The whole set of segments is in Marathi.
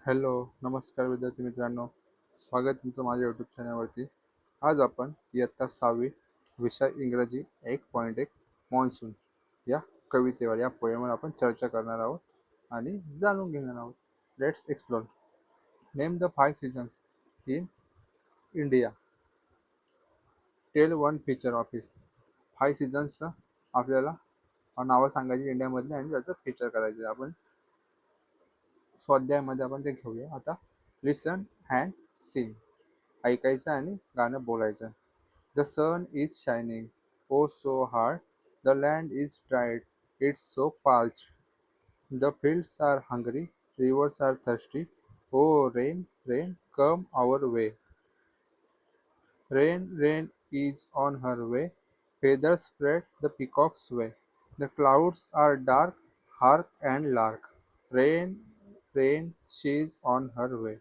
हॅलो, नमस्कार विद्यार्थी मित्रांनो. स्वागत तुमचं माझ्या यूट्यूब चॅनलवरती. आज आपण इयत्ता 6वी विषय इंग्रजी 1.1 मॉन्सून या कवितेवर या पोयमवर आपण चर्चा करणार आहोत आणि जाणून घेणार आहोत. Let's explore. Name the 5 seasons in India. Tell one feature of it. 5 सीझन्सचं आपल्याला नावं सांगायची इंडियामधली आणि त्याचं फीचर करायचं. आपण स्वाध्यायामध्ये आपण ते घेऊया. आता लिसन अँड सिंग. ऐकायचं आणि गाणं बोलायचं. The sun is shining o so hard. The land is dried it's so parched. The fields are hungry rivers are thirsty. O rain rain come our way. Rain, rain is on her way. Feathers spread the peacock's way. The clouds are dark, hark and lark. Rain, rain, she's on her way.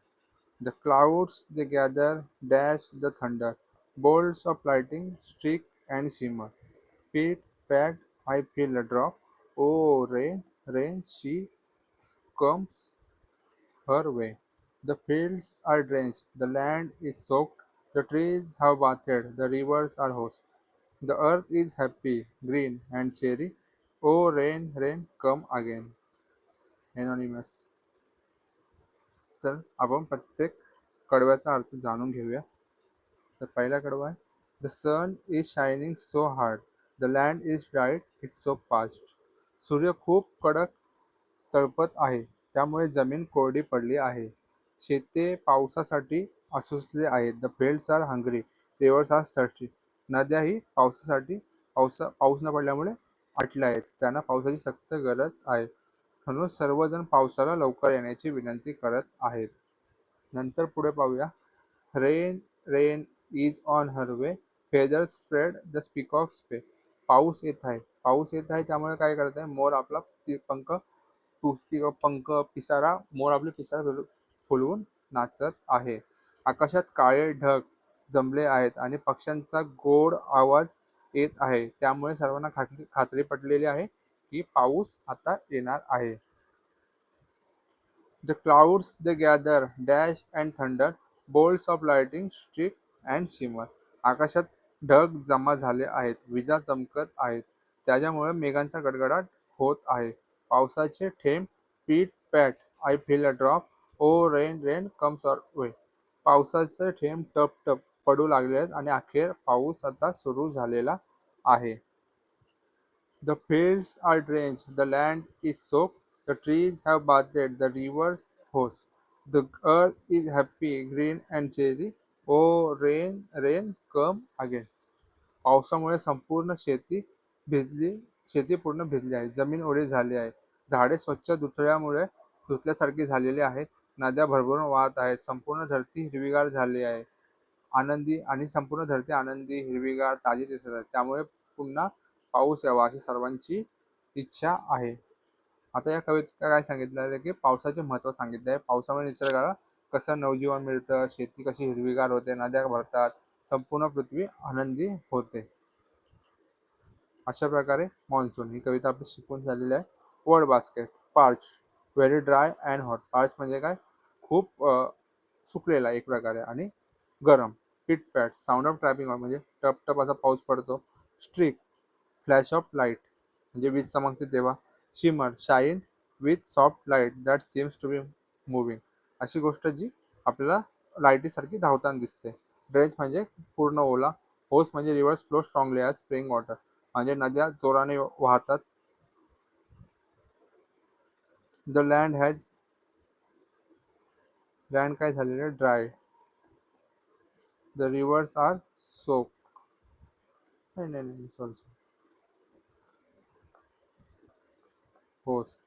The clouds they gather, dash the thunder. Bolts of lightning streak and shimmer. Pit, pat, I feel a drop. Oh, rain, rain, she comes her way. The fields are drenched, the land is soaked, the trees have bathed, the rivers are hoarse. The earth is happy, green and cheery. Oh, rain, rain, come again. Anonymous. तर आपण प्रत्येक कडव्याचा अर्थ जाणून घेऊया. तर पहिला कडवा आहे, the sun is shining so hard, the land is bright it's so past. सूर्य खूप कडक तळपत आहे, त्यामुळे जमीन कोरडी पडली आहे. शेते पावसासाठी आसुसले आहेत. The fields are hungry rivers are thirsty. नद्याही पावसासाठी पाऊस न पडल्यामुळे आटल्या आहेत. त्यांना पावसाची सक्त गरज आहे. म्हणून सर्वजण पावसाला लवकर येण्याची विनंती करत आहेत. नंतर पुढे पाहूया. Rain rain is on her way. Feather spread the peacocks pay. पाऊस येत आहे. पाऊस येत आहे त्यामुळे काय करत आहे, मोर आपला पंख पिसारा मोर आपले पिसारा फुलवून नाचत आहे. आकाशात काळे ढग जमले आहेत आणि पक्ष्यांचा गोड आवाज येत आहे. त्यामुळे सर्वांना खात्री पटलेली आहे की पाऊस आता येणार आहे. The clouds they gather, dash and thunder, bolts of lightning streak and shimmer. आकाशात ढग जमा झाले आहेत, विजा चमकत आहेत. त्याच्यामुळे मेघांचा गडगडाट होत आहे. पावसाचे थेंब pit pat, I feel a drop. Oh rain rain comes our way. पावसाचे थेंब टप टप पडू लागले आहेत आणि अखेर पाऊस आता सुरू झालेला आहे. The fields are drenched, the land is soaked, the trees have bathed, the rivers hoarse. The earth is happy, green and cheery. Oh, rain, rain, come again. पावसामुळे संपूर्ण शेती पूर्ण भिजली आहे. जमीन ओली झाली आहे. झाडे स्वच्छ धुतल्यासारखी झालेली आहेत. नद्या भरभरून वाहत आहेत. संपूर्ण धरती हिरवीगार झाली आहे. संपूर्ण धरती आनंदी, हिरवीगार, ताजी दिसत आहे. त्यामुळे पुन्हा पाऊस यावा अशी सर्वांची इच्छा आहे. आता या कवितेत काय सांगितलं आहे की पावसाचे महत्त्व सांगितले आहे. पावसामुळे निसर्गाला कसं नवजीवन मिळतं, शेती कशी हिरवीगार होते, नद्या भरतात, संपूर्ण पृथ्वी आनंदी होते. अशा प्रकारे मॉन्सून ही कविता आपली शिकून झालेली आहे. Word basket. Parch, very dry and hot. Parch म्हणजे काय, खूप सुकलेला एक प्रकारे, आणि गरम. पिट पॅट, साऊंड ऑफ ट्रॅपिंग म्हणजे टप टप असा पाऊस पडतो. स्ट्रीक, फ्लॅश ऑफ लाईट म्हणजे वीज चमकते तेव्हा. Shimmer, shine with soft light that seems to be moving. अशी गोष्ट जी आपल्याला लाईटीसारखी धावताना दिसते. ड्रेंच म्हणजे पूर्ण ओला. होस म्हणजे rivers flow strongly as spring water म्हणजे नद्या जोराने वाहतात. द लँड काय झालेलं, dry. The rivers are soak. नाही sorry, hose.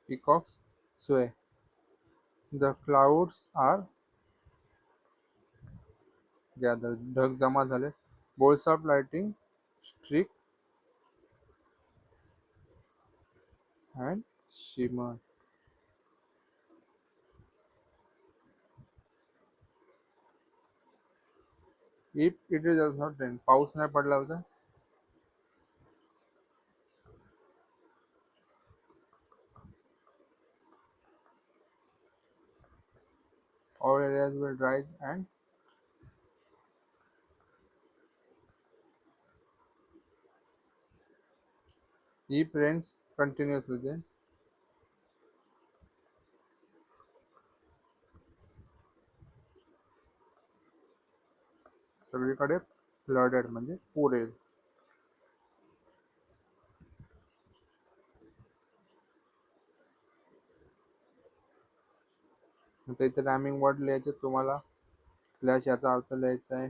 Peacocks sway. The clouds are gather, ढग जमा झाले. Bolts of lighting streak and shimmer. If it is does not rain, पाऊस नाही पडला होता. all areas will rise and if rains continuously then सगळीकडे फ्लडेड म्हणजे पूर येईल. आता इथे रॅमिंग वर्ड लिहायचे तुम्हाला प्लस याचा अर्थ लिहायचा आहे.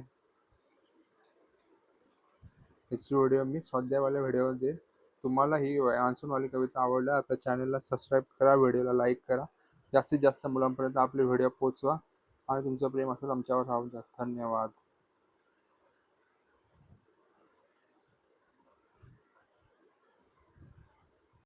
याची व्हिडिओ मी सध्यावाल्या व्हिडिओ देईन. तुम्हाला ही वाली कविता आवडल्या आपल्या चॅनलला सबस्क्राईब करा, व्हिडिओला लाईक करा, जास्तीत जास्त मुलांपर्यंत आपले व्हिडिओ पोहोचवा आणि तुमचं प्रेम असंच आमच्यावर राहू द्या. धन्यवाद.